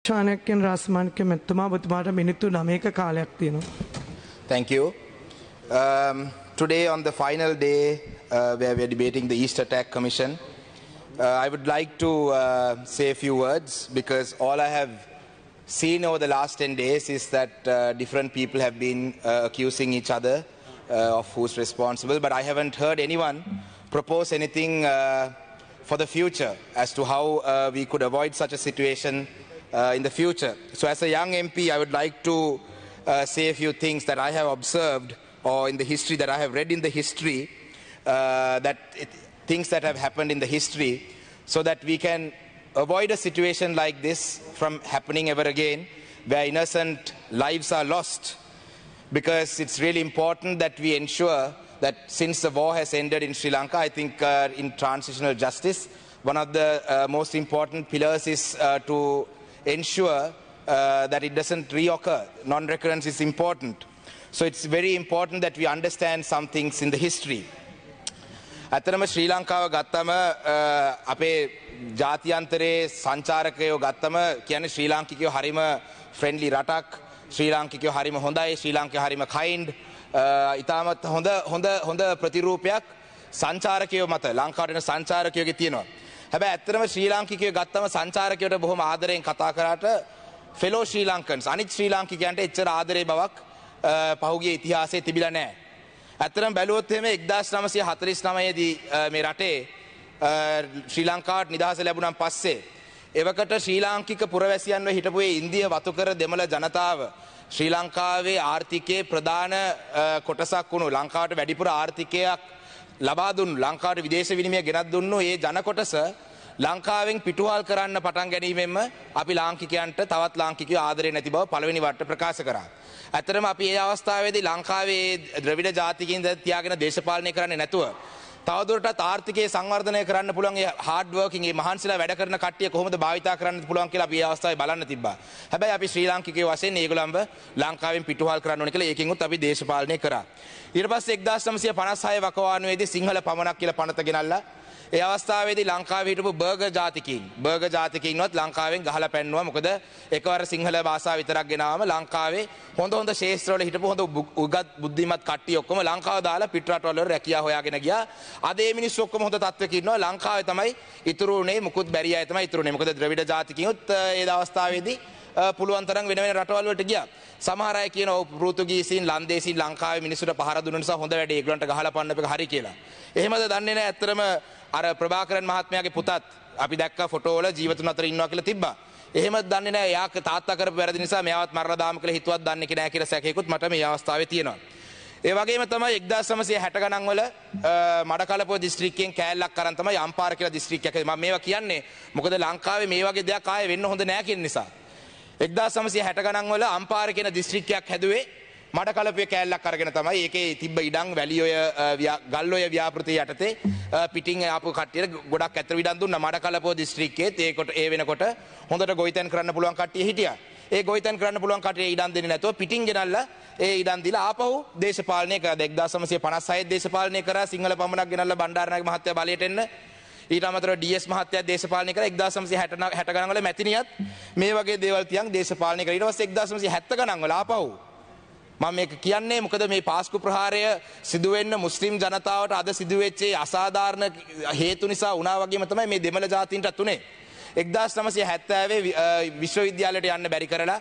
ශානක්‍යන් රාස්මානික මෙතුමා ඔබතුමාට මිනිත්තු 9ක කාලයක් තියෙනවා. Thank you. Today on the final day where we are debating the East Attack Commission, I would like to say a few words because all I have seen over the last 10 days is that different people have been accusing each other of who's responsible, but I haven't heard anyone propose anything for the future as to how we could avoid such a situation in the future. So as a young MP, I would like to say a few things that I have observed or in the history that I have read in the history, things that have happened in the history so that we can avoid a situation like this from happening ever again where innocent lives are lost. Because it's really important that we ensure that since the war has ended in Sri Lanka, I think in transitional justice, one of the most important pillars is to ensure that it doesn't reoccur. Non-recurrence is important. So it's very important that we understand some things in the history. ඇත්තටම ශ්‍රී ලංකාව ගත්තම අපේ ජාත්‍යන්තරයේ සංචාරකයෝ ගත්තම කියන්නේ ශ්‍රී ලාංකිකයෝ හරිම friendly රටක්, ශ්‍රී ලාංකිකයෝ හරිම හොඳයි, ශ්‍රී ලාංකිකයෝ හරිම කයින්ඩ්, ඉතාමත් හොඳ ප්‍රතිරූපයක් සංචාරකයෝ මත ලංකාවට එන සංචාරකයෝගේ තියෙනවා. හැබැයි ඇත්තටම ශ්‍රී ලාංකිකයෝ ගත්තම සංචාරකයෝට බොහොම ආදරයෙන් කතා කරාට ෆෙලෝ ශ්‍රී ලංකන්ස් අනිත් ශ්‍රී ලාංකිකයන්ට එච්චර ආදරේ බවක් පහුගිය ඉතිහාසයේ තිබිලා නැහැ. ඇත්තටම බැලුවොත් එහෙම 1949 දී මේ රටේ ශ්‍රී ලංකාවට නිදහස ලැබුණාන් පස්සේ එවකට ශ්‍රී ලාංකික පුරවැසියන්ව හිටපු ඒ ඉන්දිය වතුකර දෙමළ ජනතාව ශ්‍රී ලංකාවේ ආර්ථිකයේ ප්‍රධාන කොටසක් වුණු ලංකාවට වැඩිපුර ආර්ථිකයක් ලබා දුන්නු ලංකාවට විදේශ විනිමය ගෙනත් දුන්නු ඒ ජන කොටස ලංකාවෙන් පිටුවහල් කරන්න පටන් ගැනීමෙන්ම අපි ලාංකිකයන්ට තවත් ලාංකිකයෝ ආදරේ නැති බව පළවෙනි වරට ප්‍රකාශ කරා. ඇත්තටම අපි ඒ අවස්ථාවේදී ලංකාවේ ද්‍රවිඩ ජාතිකයින් තියාගෙන දේශපාලනය කරන්නේ නැතුව තවදුරටත් ආර්ථිකයේ සංවර්ධනය කරන්න පුළුවන් ඒ හાર્ඩ් වර්කින් ඒ මහන්සිලා වැඩ කරන කට්ටිය කොහොමද භාවිතා කරන්න පුළුවන් කියලා අපි ඒ අවස්ථාවේ බලන්න තිබ්බා. හැබැයි අපි ශ්‍රී ලාංකිකයෝ වශයෙන් ඒගොල්ලන්ව ලංකාවෙන් පිටුවහල් කරන්න ඕනේ කියලා ඒකෙන්වත් අපි දේශපාලනය කරා. ඊට පස්සේ 1956 වකවානුවේදී සිංහල පමණක් කියලා පනත ගෙනල්ලා ඒ අවස්ථාවේදී ලංකාවේ හිටපු බර්ගර් ජාතිකයින්වත් ලංකාවෙන් ගහලා පැන්නුවා. මොකද එකවර සිංහල භාෂාව විතරක් ගෙනාවම ලංකාවේ හොඳ ශේෂ්ත්‍රවල හිටපු හොඳ උගත් බුද්ධිමත් කට්ටිය ඔක්කොම ලංකාව දාලා පිට රටවල රැකියාව හොයාගෙන ගියා. අද මේ මිනිස්සු ඔක්කොම හොඳ තත්ත්වයක ඉන්නවා. ලංකාවේ තමයි ඉතුරු උනේ, මුකුත් බැරි අය තමයි ඉතුරු උනේ. මොකද ද්‍රවිඩ ජාතිකයින්වත් ඒ අවස්ථාවේදී පුළුවන් තරම් වෙන රටවල් වලට ගියා. සමහර අය කියනවා පෘතුගීසීන් ලන්දේසීන් ලංකාවේ මිනිස්සුන්ට පහර දුන්න නිසා හොඳ වැඩේ ඒගොල්ලන්ට ගහලා පන්නප එක හරි කියලා. එහෙමද දන්නේ නැහැ. ඇත්තටම අර ප්‍රභාකරන් මහත්මයාගේ පුතත් අපි දැක්ක ෆොටෝ වල ජීවතුන් අතර ඉන්නවා කියලා තිබ්බා. එහෙමත් දන්නේ නැහැ. යා තාත්තා කරපු වැරදි නිසා මෙයාවත් මරලා දාමු කියලා හිතුවත් දන්නේ නැහැ කියලා සැකේකුත් මට මේ අවස්ථාවේ තියෙනවා. ඒ වගේම තමයි 1960 ගණන් වල මඩකලපුව දිස්ත්‍රික්කයෙන් කෑල්ලක් අරන් තමයි අම්පාර කියලා දිස්ත්‍රික්කයක්. මම මේවා කියන්නේ මොකද ලංකාවේ මේ වගේ දෙයක් ආයේ වෙන්න හොඳ නැහැ කියන නිසා. 1960 ගණන් වල අම්පාර කියන දිස්ත්‍රික්කයක් හැදුවේ මඩකලපුවේ කෑල්ලක් අරගෙන තමයි. ඒකේ තිබ්බ ඉඩම් වැලිඔය ගල්ඔය ව්‍යාපෘතිය යටතේ පිටින් ආපු කට්ටියට ගොඩක් ඇතර විඩම් දුන්නා. මඩකලපුව දිස්ත්‍රික්කයේ ඒ වෙනකොට හොඳට ගොවිතැන් කරන්න පුළුවන් කට්ටිය හිටියා. ඒ ගොවිතැන් කරන්න පුළුවන් කට්ටිය ඉඩම් දෙන්නේ නැතුව පිටින් ගෙනල්ලා ඒ ඉඩම් දීලා ආපහු දේශපාලනය කරා. 1956 දේශපාලනය කරා. සිංහල පමණක් ගෙනල්ලා බණ්ඩාරනායක මහත්තයා බලයට එන්න. ඊට අමතරව ඩීඑස් මහත්තයා දේශපාලනය කරා. 1960 ගණන් වල මැතිනියත් මේ වගේ දේවල් තියන් දේශපාලනය කරා. ඊට පස්සේ 1970 ගණන් වල ආපහු මම මේක කියන්නේ මොකද මේ පාස්කු ප්‍රහාරය සිදු වෙන්න මුස්ලිම් ජනතාවට අද සිදු වෙච්ච අසාධාරණ හේතු නිසා වුණා වගේම තමයි මේ දෙමළ ජාතීන්ටත් උනේ. 1970 විශ්වවිද්‍යාලයට යන්න බැරි කරලා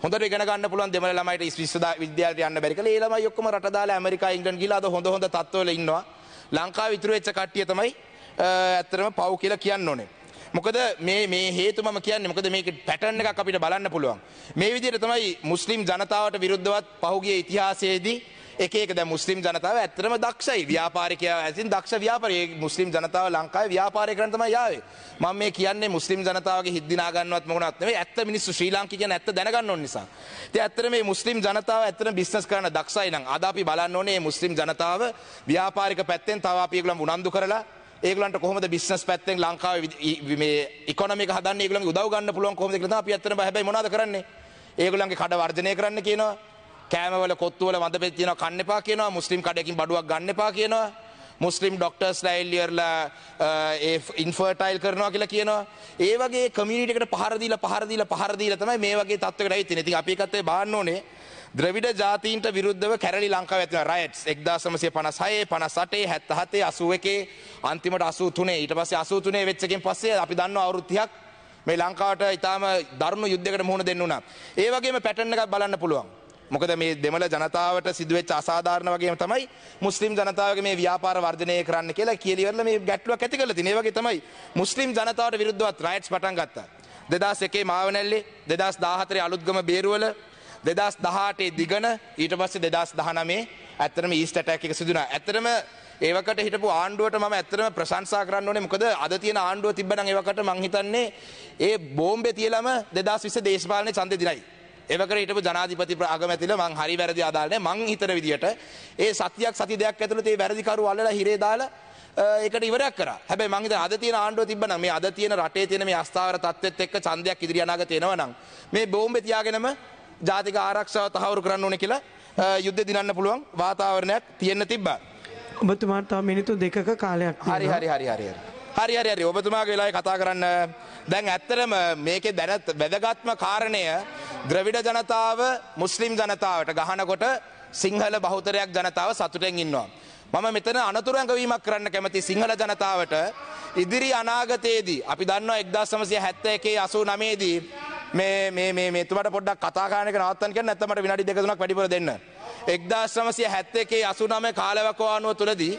හොඳට ඉගෙන ගන්න පුළුවන් දෙමළ ළමයිට විශ්වවිද්‍යාලයට යන්න බැරි කළා. ඒ ළමයි ඔක්කොම රට දාලා ඇමරිකා ඉංග්‍රීසි ගිහලා අද හොඳ තත්ත්වවල ඉන්නවා. ලංකාවේ ඉතුරු වෙච්ච කට්ටිය තමයි ඇත්තටම පව් කියලා කියන්න ඕනේ. මොකද මේ හේතු මම කියන්නේ මොකද මේක පැටර්න් එකක් අපිට බලන්න පුළුවන්. මේ විදිහට තමයි මුස්ලිම් ජනතාවට විරුද්ධවත් පහුගිය ඉතිහාසයේදී එක දැන් මුස්ලිම් ජනතාව ඇත්තටම දක්ෂයි. ව්‍යාපාරිකයා ඇසින් දක්ෂ ව්‍යාපාරී. මුස්ලිම් ජනතාව ලංකාවේ ව්‍යාපාරය කරන්න තමයි ආවේ. මම මේ කියන්නේ මුස්ලිම් ජනතාවගේ හිත් දිනා ගන්නවත් මොකක්වත් නෙවෙයි. ඇත්ත මිනිස්සු ශ්‍රී ලාංකිකයන් ඇත්ත දැනගන්න ඕන නිසා. ඉතින් ඇත්තට මේ මුස්ලිම් ජනතාව ඇත්තටම බිස්නස් කරන්න දක්ෂයි නම් අද අපි බලන්න ඕනේ මේ මුස්ලිම් ජනතාව ව්‍යාපාරික පැත්තෙන් තව අපි ඒගොල්ලන් උනන්දු කරලා ඒගොල්ලන්ට කොහොමද බිස්නස් පැත්තෙන් ලංකාවේ මේ ඉකොනොමි එක හදන්නේ ඒගොල්ලන්ගේ උදව් ගන්න පුළුවන් කොහොමද කියලා තමයි අපි ඇත්තටම හැබැයි මොනවද කරන්නේ? ඒගොල්ලන්ගේ කඩ වර්ධනය කරන්න කියනවා. කෑමවල කොත්තුවල වඳ පෙත් තියෙනවා කන්න එපා කියනවා. මුස්ලිම් කඩකින් බඩුවක් ගන්න එපා කියනවා. මුස්ලිම් ඩොක්ටර්ස්ලා එල්ලියර්ලා ඒ ඉන්ෆර්ටයිල් කරනවා කියලා කියනවා. ඒ වගේ කමියුනිටි එකට පහර දීලා තමයි මේ වගේ තත්ත්වයකට ඇවිත් තියෙන්නේ. ඉතින් අපි ඒකත් බාන්න ඕනේ. ද්‍රවිඩ ජාතීන්ට විරුද්ධව කැරලි ලංකාවේ ඇති වෙන රයට්ස් 1956 58 77 81 අන්තිමට 83 ඊට පස්සේ 83 වෙච්ච එකෙන් පස්සේ අපි දන්නවා අවුරුදු 30ක් මේ ලංකාවට ඊටාම දරුණු යුද්ධයකට මුහුණ දෙන්න උනා. ඒ වගේම පැටර්න් එකක් බලන්න පුළුවන්. මොකද මේ දෙමළ ජනතාවට සිදුවෙච්ච අසාධාරණ වගේම තමයි මුස්ලිම් ජනතාවගේ මේ ව්‍යාපාර වර්ධනය කරන්න කියලා කියලා ඉවරලා මේ ගැටලුවක් ඇති කරලා තියෙනවා. ඒ වගේ තමයි මුස්ලිම් ජනතාවට විරුද්ධව රයට්ස් පටන් ගත්තා. 2001 මාවනැල්ලේ 2014 අලුත්ගම බේරුවල 2018 දිගන ඊට පස්සේ 2019 ඇත්තටම ඊස්ට් ඇටැක් එක සිදු වුණා. ඇත්තටම ඒවකට හිටපු ආණ්ඩුවට මම ඇත්තටම ප්‍රශංසා කරන්න ඕනේ. මොකද අද තියෙන ආණ්ඩුව තිබ්බනම් ඒවකට මං හිතන්නේ ඒ බෝම්බේ තියලම 2020 දේශපාලනේ ඡන්දේ දිනයි. ඒවකට හිටපු ජනාධිපති අගමැතිලා මං හරි වැරදි ආදාළ නැහැ. මං හිතන විදියට ඒ සති දෙකක් ඇතුළත ඒ වැරදිකරු අල්ලලා හිරේ දාලා ඒකට ඉවරයක් කරා. හැබැයි මං හිතන අද තියෙන ආණ්ඩුව තිබ්බනම් මේ අද තියෙන රටේ තියෙන මේ අස්ථාවර තත්ත්වෙත් එක්ක ඡන්දයක් ඉදිරි අනාගතේ එනවනම් මේ බෝම්බේ තියාගෙනම ජාතික ආරක්ෂාව තහවුරු කරන්න ඕනේ කියලා යුද්ධ දිනන්න පුළුවන් වාතාවරණයක් තියෙන්න තිබ්බා. ඔබතුමාට තව මිනිත්තු දෙකක කාලයක් තියෙනවා. හරි ඔබතුමාගේ වෙලාවේ කතා කරන්න. දැන් ඇත්තටම මේකේ වැදගත්ම කාරණය ද්‍රවිඩ ජනතාව මුස්ලිම් ජනතාවට ගහනකොට සිංහල බහුතරයක් ජනතාව සතුටෙන් ඉන්නවා. මම මෙතන අනතුරු ඇඟවීමක් කරන්න කැමති සිංහල ජනතාවට ඉදිරි අනාගතයේදී අපි දන්නවා 1971 89 දී මේ තුමට පොඩ්ඩක් කතා කරන එක නවත්තන්න කියන්නේ නැත්නම් මට විනාඩි 2-3ක් වැඩිපුර දෙන්න. 1971 89 කාලවකවානුව තුලදී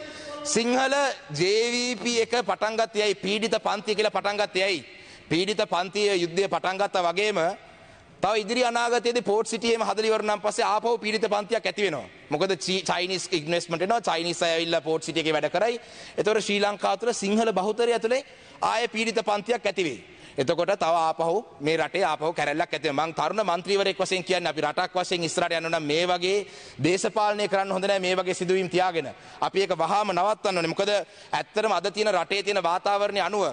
සිංහල JVP එක පටන් ගත්තේ ඇයි? පීඩිත පන්තිය කියලා පටන් ගත්තේ ඇයි? පීඩිත පන්තිය යුද්ධය පටන් ගත්තා වගේම තව ඉදිරි අනාගතයේදී පෝට් සිටි එහෙම හදලා ඉවර නම් පස්සේ ආපහු පීඩිත පන්තියක් ඇති වෙනවා. මොකද චයිනීස් ඉන්වෙස්ට්මන්ට් එනවා. චයිනීස් අය ඇවිල්ලා පෝට් සිටි එකේ වැඩ කරයි. ඒතකොට ශ්‍රී ලංකාව තුළ සිංහල බහුතරය ඇතුලේ ආයේ පීඩිත පන්තියක් ඇති වෙයි. එතකොට තව ආපහු මේ රටේ ආපහු කැරැල්ලක් ඇති වෙනවා. මං තරුණ മന്ത്രിවරයෙක් වශයෙන් කියන්නේ අපි රටක් වශයෙන් ඉස්සරහට යන්න නම් මේ වගේ දේශපාලනය කරන්න හොඳ නැහැ. මේ වගේ සිදුවීම් තියාගෙන අපි ඒක වහාම නවත්තන්න ඕනේ. මොකද ඇත්තටම අද තියෙන රටේ තියෙන වාතාවරණය අනුව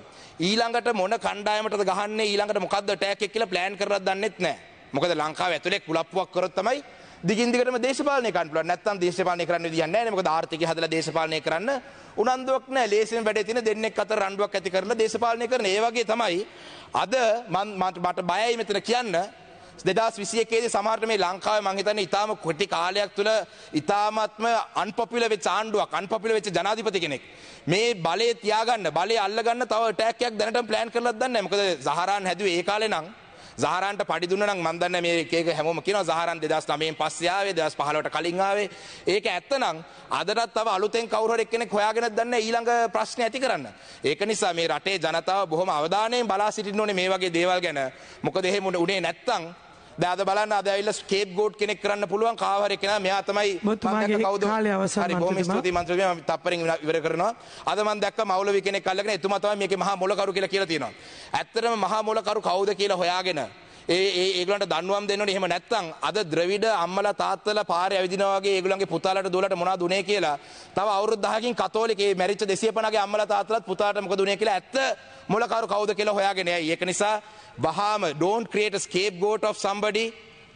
ඊළඟට මොන කණ්ඩායමටද ගහන්නේ ඊළඟට මොකද්ද අටැක් එක කියලා ප්ලෑන් කරලා දන්නෙත් නැහැ. මොකද ලංකාව ඇතුලේ කුලප්පුවක් කරොත් තමයි දිගින් දිගටම දේශපාලනය කරන්න පුළුවන්. නැත්තම් දේශපාලනය කරන්න විදියක් නැහැ නේ. මොකද ආර්ථිකය හදලා දේශපාලනය කරන්න උනන්දුවක් නැහැ. ලේසියෙන් වැඩේ තියෙන දෙන්නෙක් අතර රණ්ඩුවක් ඇති කරලා දේශපාලනය කරන. ඒ වගේ තමයි අද මට බයයි මෙතන කියන්න 2021 දී සමහරට මේ ලංකාවේ මං හිතන්නේ ඊටාම කොටි කාලයක් තුල ඊටාමත්ම අන්පොපුලර් වෙච්ච ආණ්ඩුවක් අන්පොපුලර් වෙච්ච ජනාධිපති කෙනෙක් මේ බලය තියාගන්න බලය අල්ලගන්න තව අටැක් එකක් දැනටම ප්ලෑන් කරලාත් දන්නේ නැහැ. මොකද සහරාන් හැදුවේ ඒ කාලේ නම් සහරාන්ට පඩි දුන්නා නම් මම දන්නේ මේ එක හැමෝම කියනවා සහරාන් 2009 පස්සේ ආවේ 2015ට කලින් ආවේ. ඒක ඇත්ත නම් අදටත් තව අලුතෙන් කවුරු හරි එක්කෙනෙක් හොයාගෙනත් දන්නේ ඊළඟ ප්‍රශ්නේ ඇති කරන්න. ඒක නිසා මේ රටේ ජනතාව බොහොම අවධානයෙන් බලා සිටින්න ඕනේ මේ වගේ දේවල් ගැන. මොකද එහෙම උනේ නැත්තම් දැන් අද බලන්න අද ඇවිල්ලා ස්කේප් ගෝට් කෙනෙක් කරන්න පුළුවන් කාව හරි කෙනා මෙයා තමයි හරි බොහොම ස්තුතියි මන්ත්‍රීතුමා මම තප්පරෙන් ඉවර කරනවා. අද මම දැක්ක මෞලවි කෙනෙක් අල්ලගෙන එතුමා තමයි මේකේ මහා මොලකරු කියලා තියෙනවා. ඇත්තටම මහා මොලකරු කවුද කියලා හොයාගෙන ඒගොල්ලන්ට දන්වම් දෙන්න ඕනේ. එහෙම නැත්නම් අද ද්‍රවිඩ අම්මලා තාත්තලා පාරේ ඇවිදිනවා වගේ ඒගොල්ලන්ගේ පුතාලට දුවලට මොනවද උනේ කියලා තව අවුරුදු 10කින් කතෝලික මේ මැරිච්ච 250ගේ අම්මලා තාත්තලාත් පුතාට මොකද උනේ කියලා ඇත්ත මොලකරු කවුද කියලා හොයාගෙන යයි. ඒක නිසා වහාම don't create a scapegoat of somebody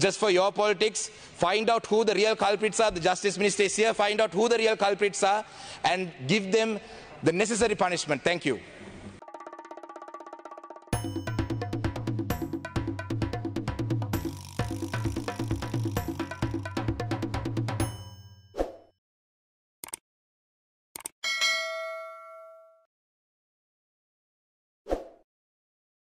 just for your politics. Find out who the real culprits are. The Justice Minister is here. Find out who the real culprits are and give them the necessary punishment. Thank you.